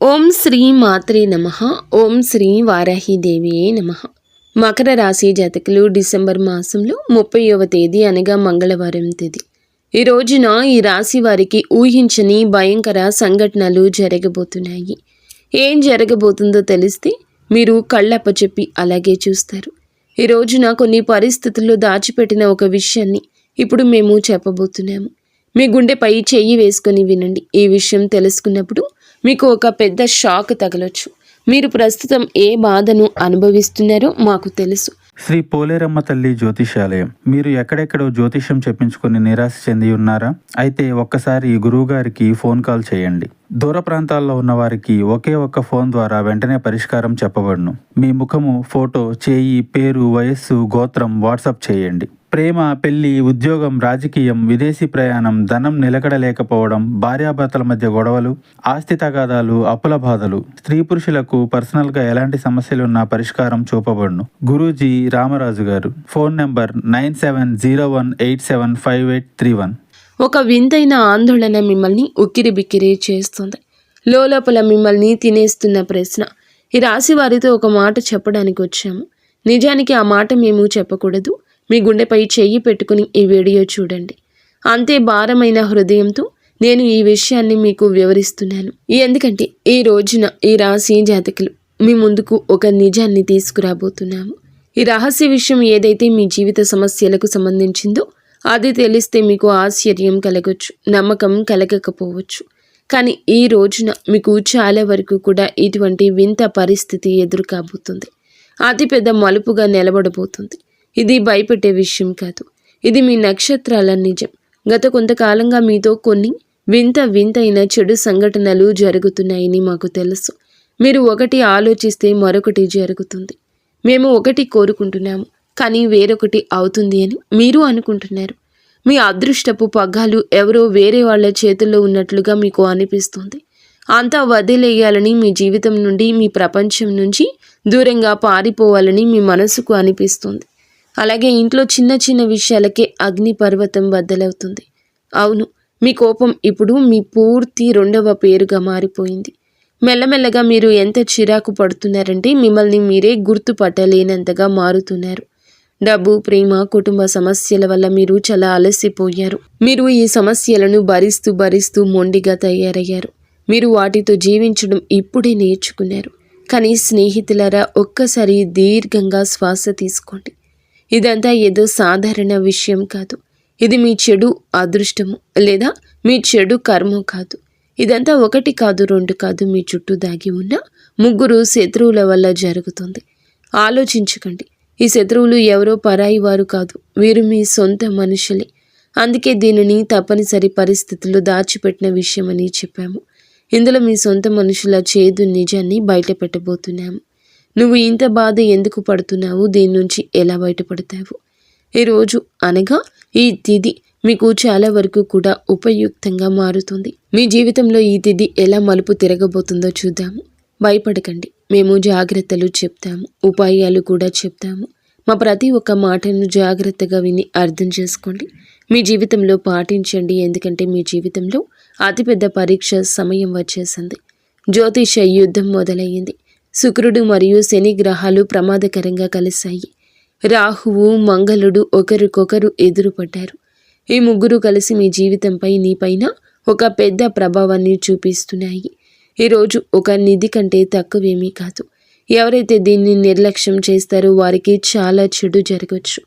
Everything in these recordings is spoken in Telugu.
ఓం శ్రీ మాత్రే నమః. ఓం శ్రీ వారాహిదేవియే నమః. మకర రాశి జాతకులు డిసెంబర్ మాసంలో 30వ తేదీ అనగా మంగళవారం తేదీ. ఈ రోజున ఈ రాశి వారికి ఊహించని భయంకర సంఘటనలు జరగబోతున్నాయి. ఏం జరగబోతుందో తెలిస్తే మీరు కళ్ళప్పచెప్పి అలాగే చూస్తారు. ఈ రోజున కొన్ని పరిస్థితుల్లో దాచిపెట్టిన ఒక విషయాన్ని ఇప్పుడు మేము చెప్పబోతున్నాము. మీ గుండెపై చెయ్యి వేసుకొని వినండి. ఈ విషయం తెలుసుకున్నప్పుడు మీకు ఒక పెద్ద షాక్ తగలొచ్చు. మీరు ప్రస్తుతం ఏ బాధను అనుభవిస్తున్నారో మాకు తెలుసు. శ్రీ పోలేరమ్మ తల్లి జ్యోతిషాలయం. మీరు ఎక్కడెక్కడో జ్యోతిషం చెప్పించుకుని నిరాశ చెంది ఉన్నారా? అయితే ఒక్కసారి గురువు గారికి ఫోన్ కాల్ చేయండి. దూర ప్రాంతాల్లో ఉన్న వారికి ఒకే ఒక్క ఫోన్ ద్వారా వెంటనే పరిష్కారం చెప్పబడును. మీ ముఖము, ఫోటో, చేయి, పేరు, వయస్సు, గోత్రం వాట్సాప్ చేయండి. ప్రేమ, పెళ్లి, ఉద్యోగం, రాజకీయం, విదేశీ ప్రయాణం, ధనం నిలకడలేకపోవడం, భార్యాభర్తల మధ్య గొడవలు, ఆస్తి తగాదాలు, అప్పుల బాధలు, స్త్రీ పురుషులకు పర్సనల్గా ఎలాంటి సమస్యలున్నా పరిష్కారం చూపబడును. గురూజీ రామరాజు గారు. Phone number 9701875831. ఒక వింతైన ఆందోళన మిమ్మల్ని ఉక్కిరి బిక్కిరి చేస్తుంది. లోపల మిమ్మల్ని తినేస్తున్న ప్రశ్న. ఈ రాశి వారితో ఒక మాట చెప్పడానికి వచ్చాము. నిజానికి ఆ మాట మేము చెప్పకూడదు. మీ గుండెపై చెయ్యి పెట్టుకుని ఈ వీడియో చూడండి. అంతే భారమైన హృదయంతో నేను ఈ విషయాన్ని మీకు వివరిస్తున్నాను. ఎందుకంటే ఈ రోజున ఈ రాశి జాతకులు మీ ముందుకు ఒక నిజాన్ని తీసుకురాబోతున్నాము. ఈ రహస్య విషయం ఏదైతే మీ జీవిత సమస్యలకు సంబంధించిందో అది తెలిస్తే మీకు ఆశ్చర్యం కలగొచ్చు, నమ్మకం కలగకపోవచ్చు. కానీ ఈ రోజున మీకు చాలా వరకు కూడా ఇటువంటి వింత పరిస్థితి ఎదురు కాబోతుంది. అతిపెద్ద మలుపుగా నిలబడబోతుంది. ఇది భయపెట్టే విషయం కాదు. ఇది మీ నక్షత్రాల నిజం. గత కొంతకాలంగా మీతో కొన్ని వింతైన చెడు సంఘటనలు జరుగుతున్నాయని మాకు తెలుసు. మీరు ఒకటి ఆలోచిస్తే మరొకటి జరుగుతుంది. మేము ఒకటి కోరుకుంటున్నాము, కానీ వేరొకటి అవుతుంది అని మీరు అనుకుంటున్నారు. మీ అదృష్టపు పగ్గాలు ఎవరో వేరే వాళ్ళ చేతుల్లో ఉన్నట్లుగా మీకు అనిపిస్తుంది. అంతా వదిలేయాలని, మీ జీవితం నుండి, మీ ప్రపంచం నుంచి దూరంగా పారిపోవాలని మీ మనసుకు అనిపిస్తుంది. అలాగే ఇంట్లో చిన్న చిన్న విషయాలకే అగ్ని పర్వతం బద్దలవుతుంది. అవును, మీ కోపం ఇప్పుడు మీ పూర్తి రెండవ పేరుగా మారిపోయింది. మెల్లమెల్లగా మీరు ఎంత చిరాకు పడుతున్నారంటే మిమ్మల్ని మీరే గుర్తుపట్టలేనంతగా మారుతున్నారు. డబ్బు, ప్రేమ, కుటుంబ సమస్యల వల్ల మీరు చాలా అలసిపోయారు. మీరు ఈ సమస్యలను భరిస్తూ మొండిగా తయారయ్యారు. మీరు వాటితో జీవించడం ఇప్పుడే నేర్చుకున్నారు. కానీ స్నేహితులారా, ఒక్కసారి దీర్ఘంగా శ్వాస తీసుకోండి. ఇదంతా ఏదో సాధారణ విషయం కాదు. ఇది మీ చెడు అదృష్టము లేదా మీ చెడు కర్మ కాదు. ఇదంతా ఒకటి కాదు, రెండు కాదు, మీ చుట్టూ దాగి ఉన్న 3 శత్రువుల వల్ల జరుగుతుంది. ఆలోచించకండి. ఈ శత్రువులు ఎవరో పరాయి వారు కాదు, వీరు మీ సొంత మనుషులే. అందుకే దీనిని తప్పనిసరి పరిస్థితుల్లో దాచిపెట్టిన విషయమని చెప్పాము. ఇందులో మీ సొంత మనుషుల చేదు నిజాన్ని బయట పెట్టబోతున్నాము. నువ్వు ఇంత బాధ ఎందుకు పడుతున్నావు? దీని నుంచి ఎలా బయటపడతావు? ఈరోజు అనగా ఈ తిథి మీకు చాలా వరకు కూడా ఉపయుక్తంగా మారుతుంది. మీ జీవితంలో ఈ తిథి ఎలా మలుపు తిరగబోతుందో చూద్దాము. భయపడకండి, మేము జాగ్రత్తలు చెప్తాము, ఉపాయాలు కూడా చెప్తాము. మా ప్రతి ఒక్క మాటను జాగ్రత్తగా విని అర్థం చేసుకోండి. మీ జీవితంలో పాటించండి. ఎందుకంటే మీ జీవితంలో అతిపెద్ద పరీక్ష సమయం వచ్చేసింది. జ్యోతిష యుద్ధం మొదలయ్యింది. శుక్రుడు మరియు శని గ్రహాలు ప్రమాదకరంగా కలిశాయి. రాహువు, మంగళుడు ఒకరికొకరు ఎదురుపడ్డారు. ఈ 3 కలిసి మీ జీవితంపై, నీపైన ఒక పెద్ద ప్రభావాన్ని చూపిస్తున్నాయి. ఈరోజు ఒక నిధి కంటే తక్కువేమీ కాదు. ఎవరైతే దీన్ని నిర్లక్ష్యం చేస్తారో వారికి చాలా చెడు జరగవచ్చు.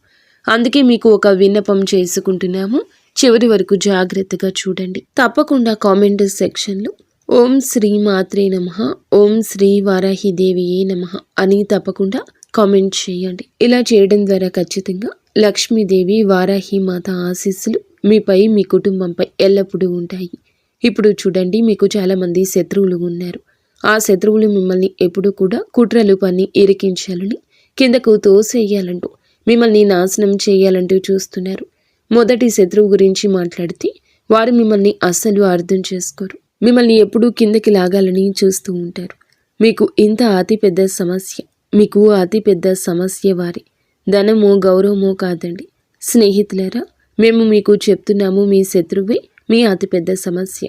అందుకే మీకు ఒక విన్నపం చేసుకుంటున్నాము. చివరి వరకు జాగ్రత్తగా చూడండి. తప్పకుండా కామెంట్ సెక్షన్లో ఓం శ్రీ మాత్రే నమః, ఓం శ్రీ వారాహిదేవియే నమః అని తప్పకుండా కామెంట్ చేయండి. ఇలా చేయడం ద్వారా ఖచ్చితంగా లక్ష్మీదేవి, వారాహి మాత ఆశీస్సులు మీపై, మీ కుటుంబంపై ఎల్లప్పుడూ ఉంటాయి. ఇప్పుడు చూడండి, మీకు చాలామంది శత్రువులు ఉన్నారు. ఆ శత్రువులు మిమ్మల్ని ఎప్పుడూ కూడా కుట్రలు పన్ని ఇరికించాలని, కిందకు తోసేయాలంటూ, మిమ్మల్ని నాశనం చేయాలంటూ చూస్తున్నారు. మొదటి శత్రువు గురించి మాట్లాడితే వారు మిమ్మల్ని అస్సలు అర్థం చేసుకోరు. మిమ్మల్ని ఎప్పుడూ కిందకి లాగాలని చూస్తూ ఉంటారు. మీకు అతిపెద్ద సమస్య వారి ధనమో గౌరవమో కాదండి. స్నేహితులారా, మేము మీకు చెప్తున్నాము, మీ శత్రువే మీ అతిపెద్ద సమస్య.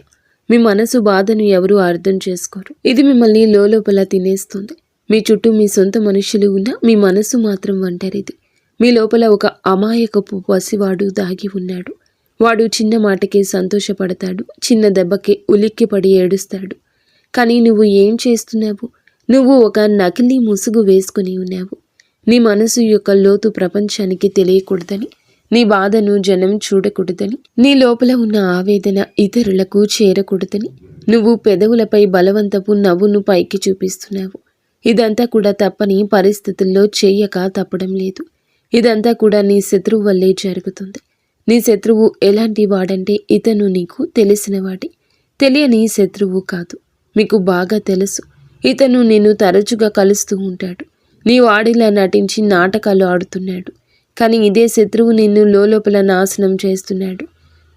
మీ మనసు బాధను ఎవరూ అర్థం చేసుకోరు. ఇది మిమ్మల్ని లోపల తినేస్తుంది. మీ చుట్టూ మీ సొంత మనుషులు ఉన్నా మీ మనసు మాత్రం ఒంటరిది. మీ లోపల ఒక అమాయకపు పసివాడు దాగి ఉన్నాడు. వాడు చిన్న మాటకి సంతోషపడతాడు, చిన్న దెబ్బకి ఉలిక్కిపడి ఏడుస్తాడు. కానీ నువ్వు ఏం చేస్తున్నావు? నువ్వు ఒక నకిలీ ముసుగు వేసుకుని ఉన్నావు. నీ మనసు యొక్క లోతు ప్రపంచానికి తెలియకూడదని, నీ బాధను జనం చూడకూడదని, నీ లోపల ఉన్న ఆవేదన ఇతరులకు చేరకూడదని నువ్వు పెదవులపై బలవంతపు నవ్వును పైకి చూపిస్తున్నావు. ఇదంతా కూడా తప్పని పరిస్థితుల్లో చేయక తప్పడం లేదు. ఇదంతా కూడా నీ శత్రువు వల్లే జరుగుతుంది. నీ శత్రువు ఎలాంటి వాడంటే ఇతను నీకు తెలిసినవాడే, తెలియని శత్రువు కాదు. మీకు బాగా తెలుసు. ఇతను నిన్ను తరచుగా కలుస్తూ ఉంటాడు. నీ వాడిలా నటించి నాటకాలు ఆడుతున్నాడు. కానీ ఇదే శత్రువు నిన్ను లోపల నాశనం చేస్తున్నాడు.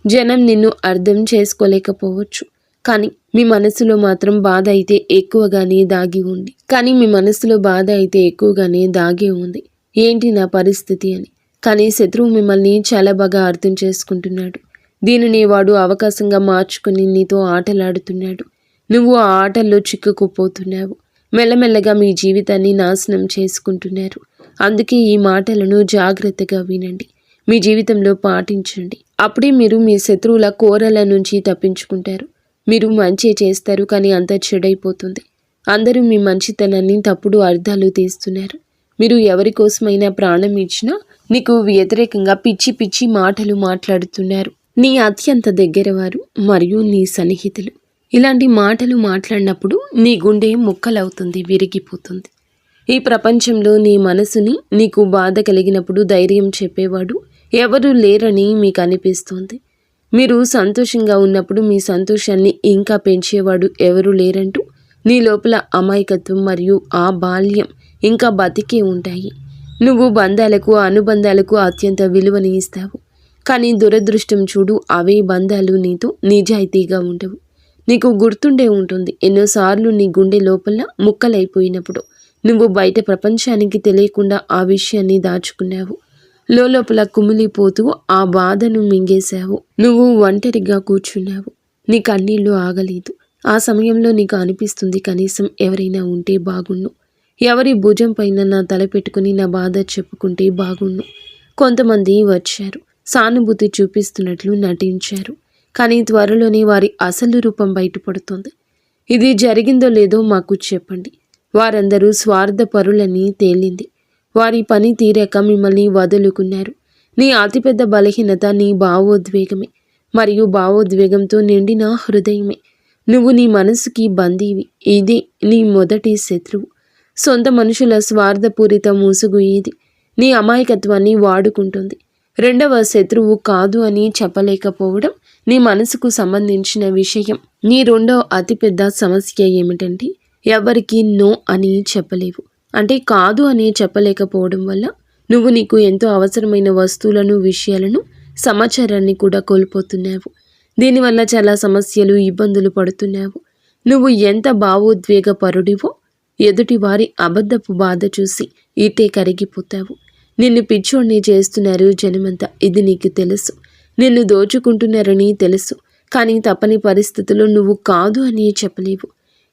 జనం నిన్ను అర్థం చేసుకోలేకపోవచ్చు, కానీ మీ మనసులో మాత్రం బాధ అయితే ఎక్కువగానే దాగి ఉంది. ఏంటి నా పరిస్థితి అని. కానీ శత్రువు మిమ్మల్ని చాలా బాగా అర్థం చేసుకుంటున్నాడు. దీనిని వాడు అవకాశంగా మార్చుకుని నీతో ఆటలాడుతున్నాడు. నువ్వు ఆ ఆటల్లో చిక్కుకుపోతున్నావు. మెల్లమెల్లగా మీ జీవితాన్ని నాశనం చేసుకుంటున్నారు. అందుకే ఈ మాటలను జాగ్రత్తగా వినండి, మీ జీవితంలో పాటించండి. అప్పుడే మీరు మీ శత్రువుల కోరల నుంచి తప్పించుకుంటారు. మీరు మంచి చేస్తారు, కానీ అంతా చెడైపోతుంది. అందరూ మీ మంచితనాన్ని తప్పుడు అర్థాలు తీస్తున్నారు. మీరు ఎవరి కోసమైనా ప్రాణం ఇచ్చినా నీకు వ్యతిరేకంగా పిచ్చి పిచ్చి మాటలు మాట్లాడుతున్నారు. నీ అత్యంత దగ్గరవారు మరియు నీ సన్నిహితులు ఇలాంటి మాటలు మాట్లాడినప్పుడు నీ గుండె ముక్కలవుతుంది, విరిగిపోతుంది. ఈ ప్రపంచంలో నీ మనసుని నీకు బాధ కలిగినప్పుడు ధైర్యం చెప్పేవాడు ఎవరూ లేరని మీకు అనిపిస్తుంది. మీరు సంతోషంగా ఉన్నప్పుడు మీ సంతోషాన్ని ఇంకా పెంచేవాడు ఎవరూ లేరంటూ నీ లోపల అమాయకత్వం మరియు ఆ బాల్యం ఇంకా బతికే ఉంటాయి. నువ్వు బంధాలకు, అనుబంధాలకు అత్యంత విలువని ఇస్తావు. కానీ దురదృష్టం చూడు, అవే బంధాలు నీతో నిజాయితీగా ఉండవు. నీకు గుర్తుండే ఉంటుంది, ఎన్నోసార్లు నీ గుండె లోపల ముక్కలైపోయినప్పుడు నువ్వు బయట ప్రపంచానికి తెలియకుండా ఆ విషయాన్ని దాచుకున్నావు. లోపల కుమిలిపోతూ ఆ బాధను మింగేశావు. నువ్వు ఒంటరిగా కూర్చున్నావు. నీ కన్నీళ్లు ఆగలేదు. ఆ సమయంలో నీకు అనిపిస్తుంది, కనీసం ఎవరైనా ఉంటే బాగుండు. ఎవరి భుజం పైన నా తల పెట్టుకుని నా బాధ చెప్పుకుంటే బాగుండు. కొంతమంది వచ్చారు, సానుభూతి చూపిస్తున్నట్లు నటించారు. కానీ త్వరలోనే వారి అసలు రూపం బయటపడుతుంది. ఇది జరిగిందో లేదో మాకు చెప్పండి. వారందరూ స్వార్థపరులని తేలింది. వారి పని తీరాక మిమ్మల్ని వదులుకున్నారు. నీ అతిపెద్ద బలహీనత నీ భావోద్వేగమే మరియు భావోద్వేగంతో నిండిన హృదయమే. నువ్వు నీ మనసుకి బందీవి. ఇది నీ మొదటి శత్రువు. సొంత మనుషుల స్వార్థపూరిత ముసుగు ఇది. నీ అమాయకత్వాన్ని వాడుకుంటుంది. రెండవ శత్రువు కాదు అని చెప్పలేకపోవడం నీ మనసుకు సంబంధించిన విషయం. నీ రెండో అతిపెద్ద సమస్య ఏమిటంటే ఎవరికి నో అని చెప్పలేవు. అంటే కాదు అని చెప్పలేకపోవడం వల్ల నువ్వు నీకు ఎంతో అవసరమైన వస్తువులను, విషయాలను, సమాచారాన్ని కూడా కోల్పోతున్నావు. దీనివల్ల చాలా సమస్యలు, ఇబ్బందులు పడుతున్నావు. నువ్వు ఎంత భావోద్వేగపరుడివో ఎదుటి వారి అబద్ధపు బాధ చూసి ఇటే కరిగిపోతావు. నిన్ను పిచ్చోడిని చేస్తున్నారు జనమంతా, ఇది నీకు తెలుసు. నిన్ను దోచుకుంటున్నారని తెలుసు. కానీ తప్పని పరిస్థితుల్లో నువ్వు కాదు అని చెప్పలేవు.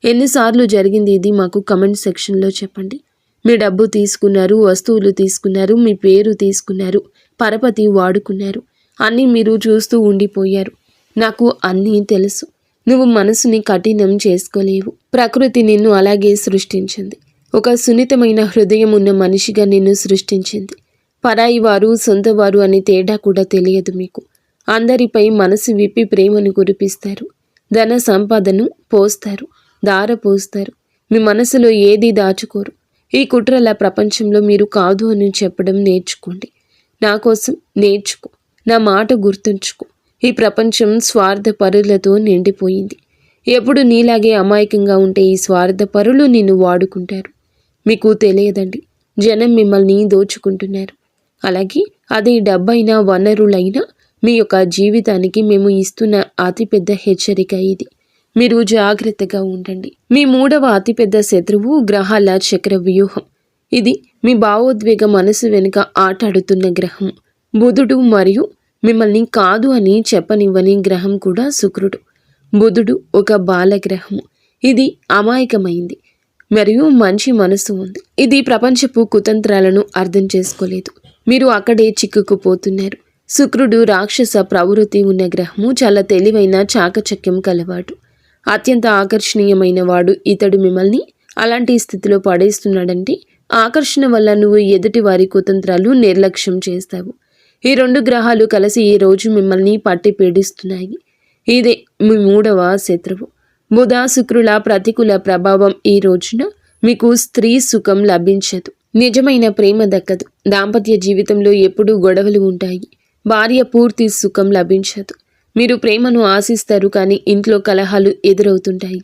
ఎన్నిసార్లు జరిగింది ఇది మాకు కమెంట్ సెక్షన్లో చెప్పండి. మీ డబ్బు తీసుకున్నారు, వస్తువులు తీసుకున్నారు, మీ పేరు తీసుకున్నారు, పరపతి వాడుకున్నారు. అన్నీ మీరు చూస్తూ ఉండిపోయారు. నాకు అన్నీ తెలుసు. నువ్వు మనసుని కఠినం చేసుకోలేవు. ప్రకృతి నిన్ను అలాగే సృష్టించింది. ఒక సున్నితమైన హృదయం ఉన్న మనిషిగా నిన్ను సృష్టించింది. పరాయి వారు, సొంతవారు అనే తేడా కూడా తెలియదు మీకు. అందరిపై మనసు విప్పి ప్రేమను కురిపిస్తారు. ధన సంపాదను పోస్తారు, పోస్తారు. మీ మనసులో ఏది దాచుకోరు. ఈ కుట్రల ప్రపంచంలో మీరు కాదు అని చెప్పడం నేర్చుకోండి. నా కోసం నేర్చుకో. నా మాట గుర్తుంచుకో. ఈ ప్రపంచం స్వార్థపరులతో నిండిపోయింది. ఎప్పుడు నీలాగే అమాయకంగా ఉంటే ఈ స్వార్థపరులు నిన్ను వాడుకుంటారు. మీకు తెలియదండి, జనం మిమ్మల్ని దోచుకుంటున్నారు. అలాగే అది డబ్బైనా, వనరులైనా మీ యొక్క జీవితానికి మేము ఇస్తున్న అతిపెద్ద హెచ్చరిక ఇది. మీరు జాగ్రత్తగా ఉండండి. మీ మూడవ అతిపెద్ద శత్రువు గ్రహాల చక్ర వ్యూహం. ఇది మీ భావోద్వేగ మనసు వెనుక ఆటాడుతున్న గ్రహం బుధుడు, మరియు మిమ్మల్ని కాదు అని చెప్పనివ్వని గ్రహం కూడా శుక్రుడు. బుధుడు ఒక బాలగ్రహము. ఇది అమాయకమైంది మరియు మంచి మనసు ఉంది. ఇది ప్రపంచపు కుతంత్రాలను అర్థం చేసుకోలేదు. మీరు అక్కడే చిక్కుకుపోతున్నారు. శుక్రుడు రాక్షస ప్రవృత్తి ఉన్న గ్రహము. చాలా తెలివైన చాకచక్యం కలవాడు. అత్యంత ఆకర్షణీయమైన వాడు. ఇతడు మిమ్మల్ని అలాంటి స్థితిలో పడేస్తున్నాడంటే ఆకర్షణ వల్ల నువ్వు ఎదుటి వారి కుతంత్రాలు నిర్లక్ష్యం చేస్తావు. ఈ 2 గ్రహాలు కలిసి ఈ రోజు మిమ్మల్ని పట్టి పీడిస్తున్నాయి. ఇదే మీ 3వ శత్రువు. బుధ శుక్రుల ప్రతికూల ప్రభావం ఈ రోజున మీకు స్త్రీ సుఖం లభించదు. నిజమైన ప్రేమ దక్కదు. దాంపత్య జీవితంలో ఎప్పుడూ గొడవలు ఉంటాయి. భార్య పూర్తి సుఖం లభించదు. మీరు ప్రేమను ఆశిస్తారు కానీ ఇంట్లో కలహాలు ఎదురవుతుంటాయి.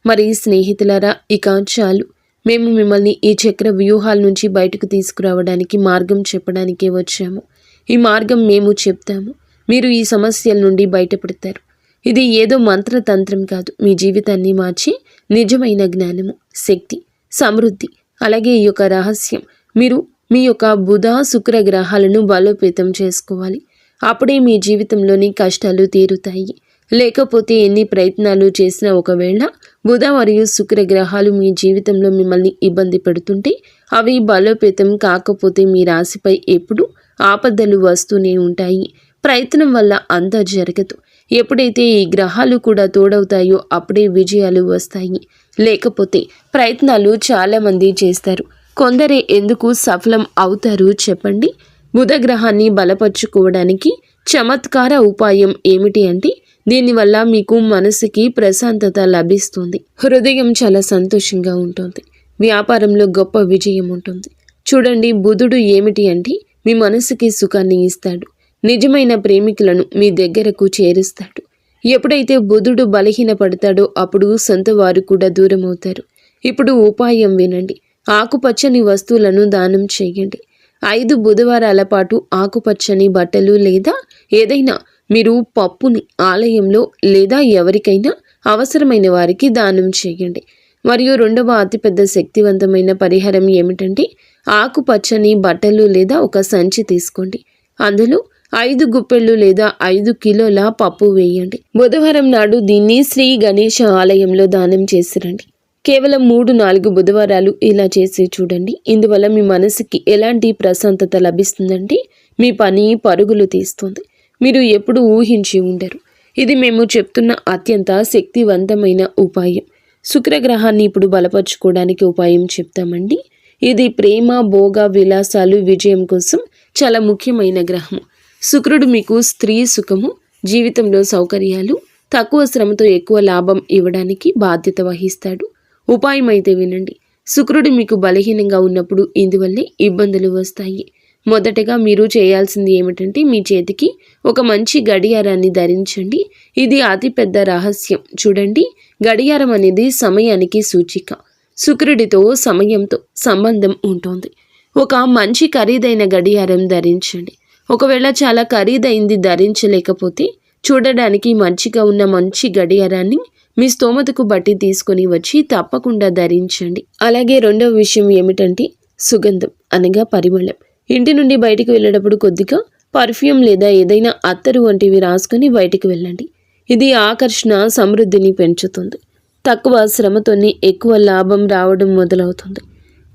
మరి స్నేహితులారా, ఇక చాలు. మేము మిమ్మల్ని ఈ చక్ర వ్యూహాల నుంచి బయటకు తీసుకురావడానికి మార్గం చెప్పడానికే వచ్చాము. ఈ మార్గం మేము చెప్తాము. మీరు ఈ సమస్యల నుండి బయటపడతారు. ఇది ఏదో మంత్రతంత్రం కాదు. మీ జీవితాన్ని మార్చి నిజమైన జ్ఞానము, శక్తి, సమృద్ధి, అలాగే ఈ యొక్క రహస్యం. మీరు మీ యొక్క బుధ శుక్ర గ్రహాలను బలోపేతం చేసుకోవాలి. అప్పుడే మీ జీవితంలోని కష్టాలు తీరుతాయి. లేకపోతే ఎన్ని ప్రయత్నాలు చేసినా ఒకవేళ బుధ మరియు శుక్ర గ్రహాలు మీ జీవితంలో మిమ్మల్ని ఇబ్బంది పెడుతుంటే అవి బలోపేతం కాకపోతే మీ రాశిపై ఎప్పుడు ఆపదలు వస్తూనే ఉంటాయి. ప్రయత్నం వల్ల అంతా జరగదు. ఎప్పుడైతే ఈ గ్రహాలు కూడా తోడవుతాయో అప్పుడే విజయాలు వస్తాయి. లేకపోతే ప్రయత్నాలు చాలామంది చేస్తారు. కొందరే ఎందుకు సఫలం అవుతారు చెప్పండి? బుధ గ్రహాన్ని బలపరుచుకోవడానికి చమత్కార ఉపాయం ఏమిటి అంటే దీనివల్ల మీకు మనసుకి ప్రశాంతత లభిస్తుంది. హృదయం చాలా సంతోషంగా ఉంటుంది. వ్యాపారంలో గొప్ప విజయం ఉంటుంది. చూడండి, బుధుడు ఏమిటి అంటే మీ మనసుకి సుఖాన్ని ఇస్తాడు. నిజమైన ప్రేమికులను మీ దగ్గరకు చేరుస్తాడు. ఎప్పుడైతే బుధుడు బలహీనపడతాడో అప్పుడు సొంత వారు కూడా దూరం అవుతారు. ఇప్పుడు ఉపాయం వినండి. ఆకుపచ్చని వస్తువులను దానం చేయండి. 5 బుధవారాల పాటు ఆకుపచ్చని బట్టలు లేదా ఏదైనా మీరు పప్పుని ఆలయంలో లేదా ఎవరికైనా అవసరమైన వారికి దానం చేయండి. మరియు 2వ అతిపెద్ద శక్తివంతమైన పరిహారం ఏమిటంటే ఆకుపచ్చని బట్టలు లేదా ఒక సంచి తీసుకోండి. అందులో 5 గుప్పెళ్ళు లేదా 5 కిలోల పప్పు వేయండి. బుధవారం నాడు దీన్ని శ్రీ గణేష ఆలయంలో దానం చేసిరండి. కేవలం 3-4 బుధవారాలు ఇలా చేసి చూడండి. ఇందువల్ల మీ మనసుకి ఎలాంటి ప్రశాంతత లభిస్తుందంటే మీ పని పరుగులు తీస్తుంది. మీరు ఎప్పుడు ఊహించి ఉండరు. ఇది మేము చెప్తున్న అత్యంత శక్తివంతమైన ఉపాయం. శుక్రగ్రహాన్ని ఇప్పుడు బలపరుచుకోవడానికి ఉపాయం చెప్తామండి. ఇది ప్రేమ, భోగ, విలాసాలు, విజయం కోసం చాలా ముఖ్యమైన గ్రహము. శుక్రుడు మీకు స్త్రీ సుఖము, జీవితంలో సౌకర్యాలు, తక్కువ శ్రమతో ఎక్కువ లాభం ఇవ్వడానికి బాధ్యత వహిస్తాడు. ఉపాయం అయితే వినండి. శుక్రుడు మీకు బలహీనంగా ఉన్నప్పుడు ఇందువల్లే ఇబ్బందులు వస్తాయి. మొదటగా మీరు చేయాల్సింది ఏమిటంటే మీ చేతికి ఒక మంచి గడియారాన్ని ధరించండి. ఇది అతిపెద్ద రహస్యం. చూడండి, గడియారం అనేది సమయానికి సూచిక. శుక్రుడితో సమయంతో సంబంధం ఉంటుంది. ఒక మంచి ఖరీదైన గడియారం ధరించండి. ఒకవేళ చాలా ఖరీదైంది ధరించలేకపోతే చూడడానికి మంచిగా ఉన్న మంచి గడియారాన్ని మీ స్తోమతకు బట్టి తీసుకొని వచ్చి తప్పకుండా ధరించండి. అలాగే 2వ విషయం ఏమిటంటే సుగంధం అనగా పరిమళం. ఇంటి నుండి బయటికి వెళ్ళేటప్పుడు కొద్దిగా పర్ఫ్యూమ్ లేదా ఏదైనా అత్తరు వంటివి రాసుకొని బయటికి వెళ్ళండి. ఇది ఆకర్షణ, సమృద్ధిని పెంచుతుంది. తక్కువ శ్రమతోనే ఎక్కువ లాభం రావడం మొదలవుతుంది.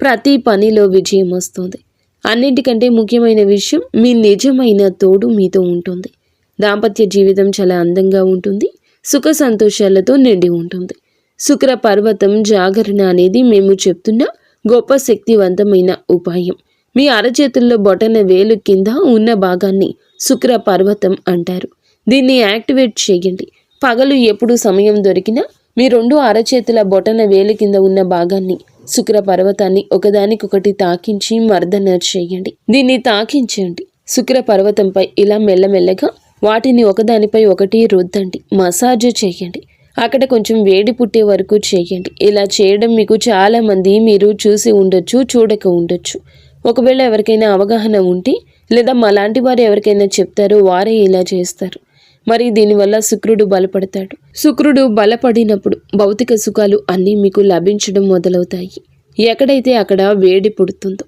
ప్రతి పనిలో విజయం వస్తుంది. అన్నింటికంటే ముఖ్యమైన విషయం మీ నిజమైన తోడు మీతో ఉంటుంది. దాంపత్య జీవితం చాలా అందంగా ఉంటుంది. సుఖ సంతోషాలతో నిండి ఉంటుంది. శుక్ర పర్వతం జాగరణ అనేది మేము చెప్తున్న గొప్ప శక్తివంతమైన ఉపాయం. మీ అరచేతుల్లో బొటన వేలు కింద ఉన్న భాగాన్ని శుక్ర పర్వతం అంటారు. దీన్ని యాక్టివేట్ చేయండి. పగలు ఎప్పుడు సమయం దొరికినా మీ 2 అరచేతుల బొటన వేలు కింద ఉన్న భాగాన్ని శుక్ర పర్వతాన్ని ఒకదానికొకటి తాకించి మర్దన చేయండి. దీన్ని తాకించండి. శుక్ర పర్వతంపై ఇలా మెల్లమెల్లగా వాటిని ఒకదానిపై ఒకటి రుద్దండి. మసాజ్ చేయండి. అక్కడ కొంచెం వేడి పుట్టే వరకు చేయండి. ఇలా చేయడం మీకు చాలామంది మీరు చూసి ఉండొచ్చు, చూడక ఉండొచ్చు. ఒకవేళ ఎవరికైనా అవగాహన ఉంటే లేదా మాలాంటి వారు ఎవరికైనా చెప్తారో వారే ఇలా చేస్తారు. మరి దీనివల్ల శుక్రుడు బలపడతాడు. శుక్రుడు బలపడినప్పుడు భౌతిక సుఖాలు అన్నీ మీకు లభించడం మొదలవుతాయి. ఎక్కడైతే అక్కడ వేడి పుడుతుందో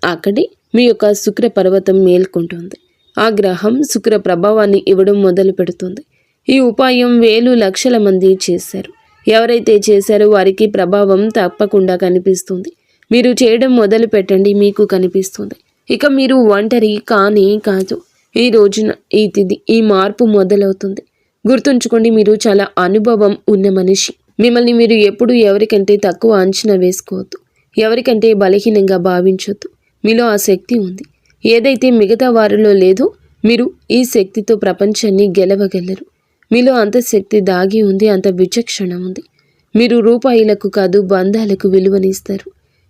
అక్కడే మీ యొక్క శుక్ర పర్వతం మేల్కొంటుంది. ఆ గ్రహం శుక్ర ప్రభావాన్ని ఇవ్వడం మొదలు పెడుతుంది. ఈ ఉపాయం వేలు లక్షల మంది చేశారు. ఎవరైతే చేశారో వారికి ప్రభావం తప్పకుండా కనిపిస్తుంది. మీరు చేయడం మొదలు పెట్టండి, మీకు కనిపిస్తుంది. ఇక మీరు ఒంటరి కానీ కాదు. ఈ రోజున ఈ తిథి ఈ మార్పు మొదలవుతుంది. గుర్తుంచుకోండి, మీరు చాలా అనుభవం ఉన్న మనిషి. మిమ్మల్ని మీరు ఎప్పుడు ఎవరికంటే తక్కువ అంచనా వేసుకోవద్దు, ఎవరికంటే బలహీనంగా భావించొద్దు. మీలో ఆ శక్తి ఉంది. ఏదైతే మిగతా వారిలో లేదో మీరు ఈ శక్తితో ప్రపంచాన్ని గెలవగలరు. మీలో అంత శక్తి దాగి ఉంది, అంత విచక్షణ ఉంది. మీరు రూపాయలకు కాదు బంధాలకు విలువనిస్తారు.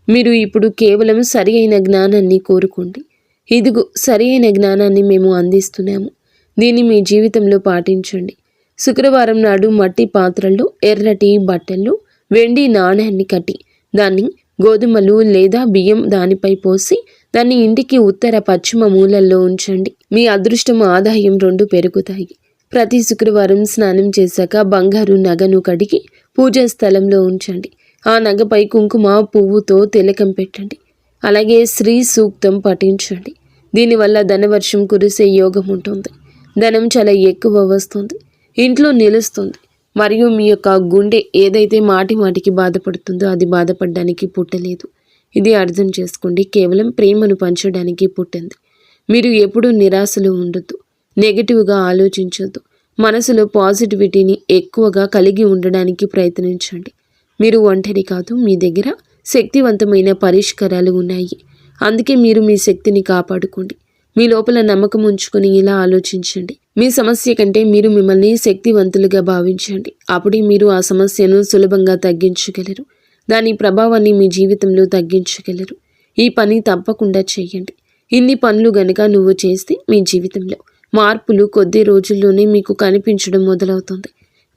మీరు ఇప్పుడు కేవలం సరి అయిన జ్ఞానాన్ని కోరుకోండి. ఇదిగో సరి అయిన జ్ఞానాన్ని మేము అందిస్తున్నాము. దీన్ని మీ జీవితంలో పాటించండి. శుక్రవారం నాడు మట్టి పాత్రల్లో ఎర్రటి బట్టల్లో వెండి నాణ్యాన్ని కట్టి దాన్ని గోధుమలు లేదా బియ్యం దానిపై పోసి దాన్ని ఇంటికి ఉత్తర పశ్చిమ మూలల్లో ఉంచండి. మీ అదృష్టం ఆదాయం 2 పెరుగుతాయి. ప్రతి శుక్రవారం స్నానం చేశాక బంగారు నగను కడిగి పూజా స్థలంలో ఉంచండి. ఆ నగపై కుంకుమ పువ్వుతో తిలకం పెట్టండి. అలాగే శ్రీ సూక్తం పఠించండి. దీనివల్ల ధనవర్షం కురిసే యోగం ఉంటుంది. ధనం చాలా ఎక్కువ వస్తుంది, ఇంట్లో నిలుస్తుంది. మరియు మీ యొక్క గుండె ఏదైతే మాటి మాటికి బాధపడుతుందో అది బాధపడడానికి పుట్టలేదు. ఇది అర్థం చేసుకోండి, కేవలం ప్రేమను పంచడానికి పుట్టింది. మీరు ఎప్పుడూ నిరాశలో ఉండొద్దు, నెగిటివ్గా ఆలోచించొద్దు. మనసులో పాజిటివిటీని ఎక్కువగా కలిగి ఉండడానికి ప్రయత్నించండి. మీరు ఒంటరి కాదు, మీ దగ్గర శక్తివంతమైన పరిష్కారాలు ఉన్నాయి. అందుకే మీరు మీ శక్తిని కాపాడుకోండి. మీ లోపల నమ్మకం ఉంచుకొని ఇలా ఆలోచించండి. మీ సమస్య కంటే మీరు మిమ్మల్ని శక్తివంతులుగా భావించండి. అప్పుడే మీరు ఆ సమస్యను సులభంగా తగ్గించగలరు. దాని ప్రభావాన్ని మీ జీవితంలో తగ్గించగలరు. ఈ పని తప్పకుండా చేయండి. ఇన్ని పనులు గనుక నువ్వు చేస్తే మీ జీవితంలో మార్పులు కొద్ది రోజుల్లోనే మీకు కనిపించడం మొదలవుతుంది.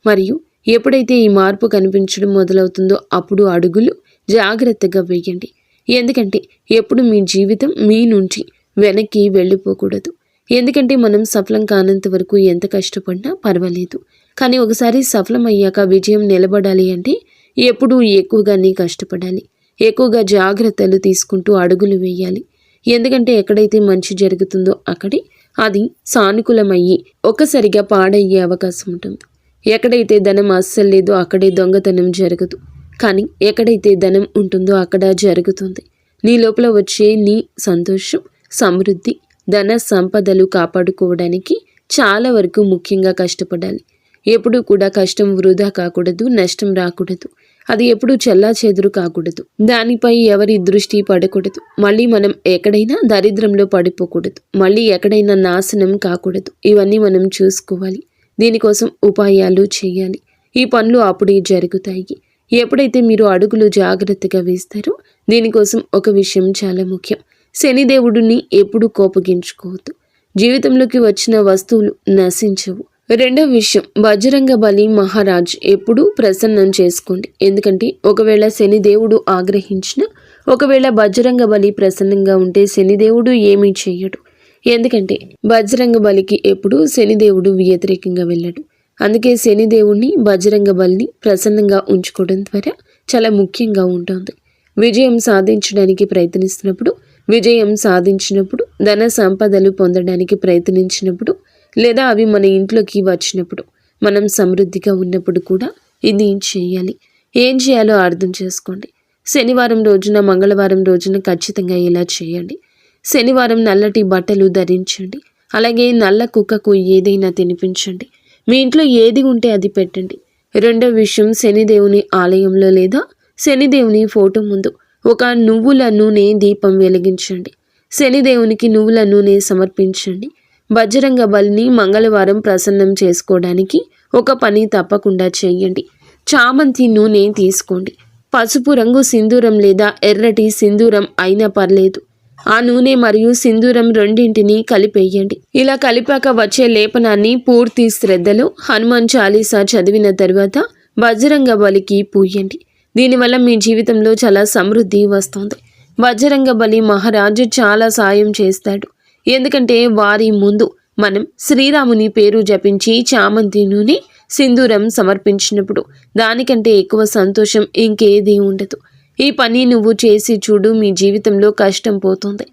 మరియు ఎప్పుడైతే ఈ మార్పు కనిపించడం మొదలవుతుందో అప్పుడు అడుగులు జాగ్రత్తగా వేయండి. ఎందుకంటే ఎప్పుడు మీ జీవితం మీ నుంచి వెనక్కి వెళ్ళిపోకూడదు. ఎందుకంటే మనం సఫలం కానంత వరకు ఎంత కష్టపడినా పర్వాలేదు, కానీ ఒకసారి సఫలం అయ్యాక విజయం నిలబడాలి అంటే ఎప్పుడూ ఎక్కువగానే కష్టపడాలి. ఎక్కువగా జాగ్రత్తలు తీసుకుంటూ అడుగులు వేయాలి. ఎందుకంటే ఎక్కడైతే మంచి జరుగుతుందో అక్కడే అది సానుకూలమయ్యి ఒక్కసారిగా పాడయ్యే అవకాశం ఉంటుంది. ఎక్కడైతే ధనం అస్సలు లేదో అక్కడే దొంగతనం జరగదు, కానీ ఎక్కడైతే ధనం ఉంటుందో అక్కడ జరుగుతుంది. నీ లోపల వచ్చే నీ సంతోషం, సమృద్ధి, ధన సంపదలు కాపాడుకోవడానికి చాలా వరకు ముఖ్యంగా కష్టపడాలి. ఎప్పుడూ కూడా కష్టం వృధా కాకూడదు, నష్టం రాకూడదు. అది ఎప్పుడూ చెల్లాచెదురు కాకూడదు. దానిపై ఎవరి దృష్టి పడకూడదు. మళ్ళీ మనం ఎక్కడైనా దరిద్రంలో పడిపోకూడదు. మళ్ళీ ఎక్కడైనా నాశనం కాకూడదు. ఇవన్నీ మనం చూసుకోవాలి. దీనికోసం ఉపాయాలు చేయాలి. ఈ పనులు అప్పుడే జరుగుతాయి ఎప్పుడైతే మీరు అడుగులు జాగ్రత్తగా వేస్తారో. దీనికోసం ఒక విషయం చాలా ముఖ్యం. శనిదేవుడిని ఎప్పుడూ కోపగించుకోవద్దు. జీవితంలోకి వచ్చిన వస్తువులు నశించవు. రెండవ విషయం, బజరంగ బలి మహారాజ్ ఎప్పుడూ ప్రసన్నం చేసుకోండి. ఎందుకంటే ఒకవేళ శనిదేవుడు ఆగ్రహించిన, ఒకవేళ బజరంగ బలి ప్రసన్నంగా ఉంటే శనిదేవుడు ఏమీ చేయడు. ఎందుకంటే బజరంగ బలికి ఎప్పుడూ శనిదేవుడు వ్యతిరేకంగా వెళ్ళడు. అందుకే శనిదేవుడిని, బజరంగ బలిని ప్రసన్నంగా ఉంచుకోవడం ద్వారా చాలా ముఖ్యంగా ఉంటుంది. విజయం సాధించడానికి ప్రయత్నిస్తున్నప్పుడు, విజయం సాధించినప్పుడు, ధన సంపదలు పొందడానికి ప్రయత్నించినప్పుడు, లేదా అవి మన ఇంట్లోకి వచ్చినప్పుడు, మనం సమృద్ధిగా ఉన్నప్పుడు కూడా ఇది చేయాలి. ఏం చేయాలో అర్థం చేసుకోండి. శనివారం రోజున, మంగళవారం రోజున ఖచ్చితంగా ఇలా చేయండి. శనివారం నల్లటి బట్టలు ధరించండి. అలాగే నల్ల కుక్కకు ఏదైనా తినిపించండి. మీ ఇంట్లో ఏది ఉంటే అది పెట్టండి. రెండో విషయం, శనిదేవుని ఆలయంలో లేదా శనిదేవుని ఫోటో ముందు ఒక నువ్వుల నూనె దీపం వెలిగించండి. శనిదేవునికి నువ్వుల నూనె సమర్పించండి. బజరంగ బలిని మంగళవారం ప్రసన్నం చేసుకోవడానికి ఒక పని తప్పకుండా చేయండి. చామంతి నూనె తీసుకోండి. పసుపు రంగు సింధూరం లేదా ఎర్రటి సింధూరం అయినా పర్లేదు. ఆ నూనె మరియు సింధూరం రెండింటినీ కలిపేయండి. ఇలా కలిపాక వచ్చే లేపనాన్ని పూర్తి శ్రద్ధలో హనుమాన్ చాలీసా చదివిన తర్వాత బజరంగ బలికి పూయండి. దీనివల్ల మీ జీవితంలో చాలా సమృద్ధి వస్తుంది. బజరంగ బలి మహారాజు చాలా సాయం చేస్తాడు. ఎందుకంటే వారి ముందు మనం శ్రీరాముని పేరు జపించి చామంతి నూనె, సింధూరం సమర్పించినప్పుడు దానికంటే ఎక్కువ సంతోషం ఇంకేదీ ఉండదు. ఈ పని నువ్వు చేసి చూడు, మీ జీవితంలో కష్టం పోతుంది,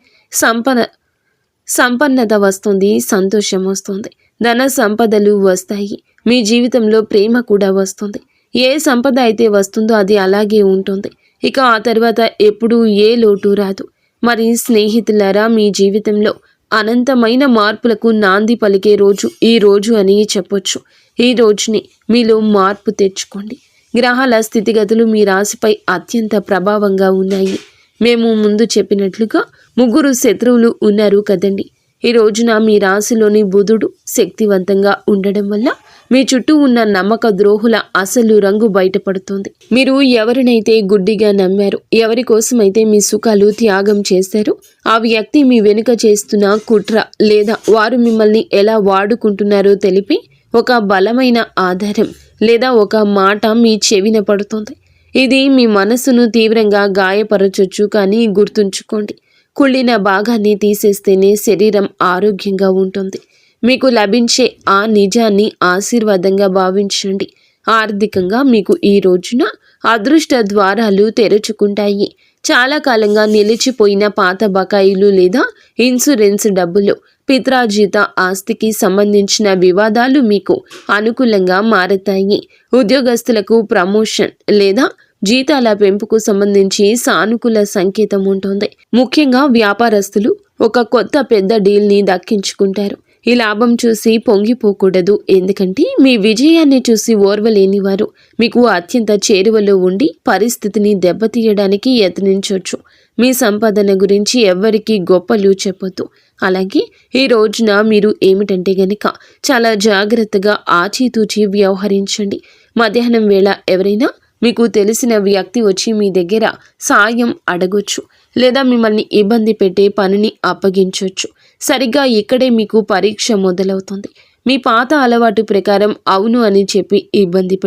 సంపన్నత వస్తుంది, సంతోషం వస్తుంది. ధన సంపదలు వస్తాయి. మీ జీవితంలో ప్రేమ కూడా వస్తుంది. ఏ సంపద అయితే వస్తుందో అది అలాగే ఉంటుంది. ఇక ఆ తర్వాత ఎప్పుడూ ఏ లోటు రాదు. మరి స్నేహితులారా, మీ జీవితంలో అనంతమైన మార్పులకు నాంది పలికే రోజు ఈ రోజు అని చెప్పొచ్చు. ఈ రోజుని మీలో మార్పు తెచ్చుకోండి. గ్రహాల స్థితిగతులు మీ రాశిపై అత్యంత ప్రభావంగా ఉన్నాయి. మేము ముందు చెప్పినట్లుగా 3 శత్రువులు ఉన్నారు కదండి. ఈ రోజున మీ రాశిలోని బుధుడు శక్తివంతంగా ఉండడం వల్ల మీ చుట్టూ ఉన్న నమ్మక ద్రోహుల అసలు రంగు బయటపడుతుంది. మీరు ఎవరినైతే గుడ్డిగా నమ్మారో, ఎవరి కోసమైతే మీ సుఖాలు త్యాగం చేశారో, ఆ వ్యక్తి మీ వెనుక చేస్తున్న కుట్ర లేదా వారు మిమ్మల్ని ఎలా వాడుకుంటున్నారో తెలిపి ఒక బలమైన ఆధారం లేదా ఒక మాట మీ చెవిన పడుతుంది. ఇది మీ మనసును తీవ్రంగా గాయపరచొచ్చు, కానీ గుర్తుంచుకోండి, కుళ్ళిన భాగాన్ని తీసేస్తేనే శరీరం ఆరోగ్యంగా ఉంటుంది. మీకు లభించే ఆ నిజాన్ని ఆశీర్వాదంగా భావించండి. ఆర్థికంగా మీకు ఈ రోజున అదృష్ట ద్వారాలు తెరుచుకుంటాయి. చాలా కాలంగా నిలిచిపోయిన పాత బకాయిలు లేదా ఇన్సూరెన్స్ డబ్బులు, పిత్రార్జిత ఆస్తికి సంబంధించిన వివాదాలు మీకు అనుకూలంగా మారతాయి. ఉద్యోగస్తులకు ప్రమోషన్ లేదా జీతాల పెంపుకు సంబంధించి సానుకూల సంకేతం ఉంటుంది. ముఖ్యంగా వ్యాపారస్తులు ఒక కొత్త పెద్ద డీల్ని దక్కించుకుంటారు. ఈ లాభం చూసి పొంగిపోకూడదు, ఎందుకంటే మీ విజయాన్ని చూసి ఓర్వలేని వారు మీకు అత్యంత చేరువలో ఉండి పరిస్థితిని దెబ్బతీయడానికి యత్నించవచ్చు. మీ సంపాదన గురించి ఎవ్వరికీ గొప్పలు చెప్పొద్దు. అలాగే ఈ రోజున మీరు ఏమిటంటే గనక చాలా జాగ్రత్తగా ఆచితూచి వ్యవహరించండి. మధ్యాహ్నం వేళ ఎవరైనా మీకు తెలిసిన వ్యక్తి వచ్చి మీ దగ్గర సాయం అడగొచ్చు లేదా మిమ్మల్ని ఇబ్బంది పెట్టే పనిని అప్పగించవచ్చు. సరిగ్గా ఇక్కడే మీకు పరీక్ష మొదలవుతుంది. మీ పాత అలవాటు ప్రకారం అవును అని చెప్పి ఇబ్బంది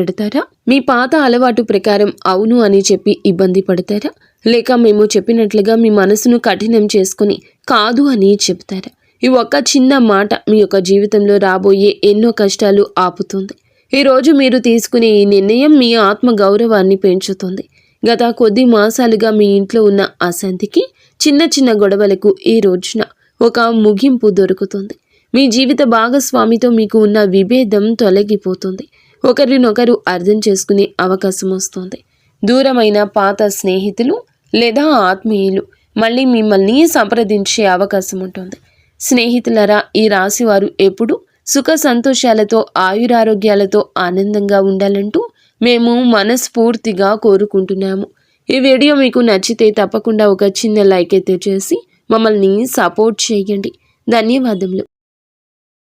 పెడతారా? లేక మేము చెప్పినట్లుగా మీ మనసును కఠినం చేసుకుని కాదు అని చెప్తారా? ఈ ఒక్క చిన్న మాట మీ యొక్క జీవితంలో రాబోయే ఎన్నో కష్టాలు ఆపుతుంది. ఈరోజు మీరు తీసుకునే ఈ నిర్ణయం మీ ఆత్మ గౌరవాన్ని పెంచుతుంది. గత కొద్ది మాసాలుగా మీ ఇంట్లో ఉన్న అశాంతికి, చిన్న చిన్న గొడవలకు ఈ రోజున ఒక ముగింపు దొరుకుతుంది. మీ జీవిత భాగస్వామితో మీకు ఉన్న విభేదం తొలగిపోతుంది. ఒకరినొకరు అర్థం చేసుకునే అవకాశం వస్తుంది. దూరమైన పాత స్నేహితులు లేదా ఆత్మీయులు మళ్ళీ మిమ్మల్ని సంప్రదించే అవకాశం ఉంటుంది. స్నేహితులరా, ఈ రాశి వారు ఎప్పుడు సుఖ సంతోషాలతో, ఆయురారోగ్యాలతో ఆనందంగా ఉండాలంటూ మేము మనస్ఫూర్తిగా కోరుకుంటున్నాము. ఈ వీడియో మీకు నచ్చితే తప్పకుండా ఒక చిన్న లైక్ అయితే చేసి మమ్మల్ని సపోర్ట్ చేయండి. ధన్యవాదములు.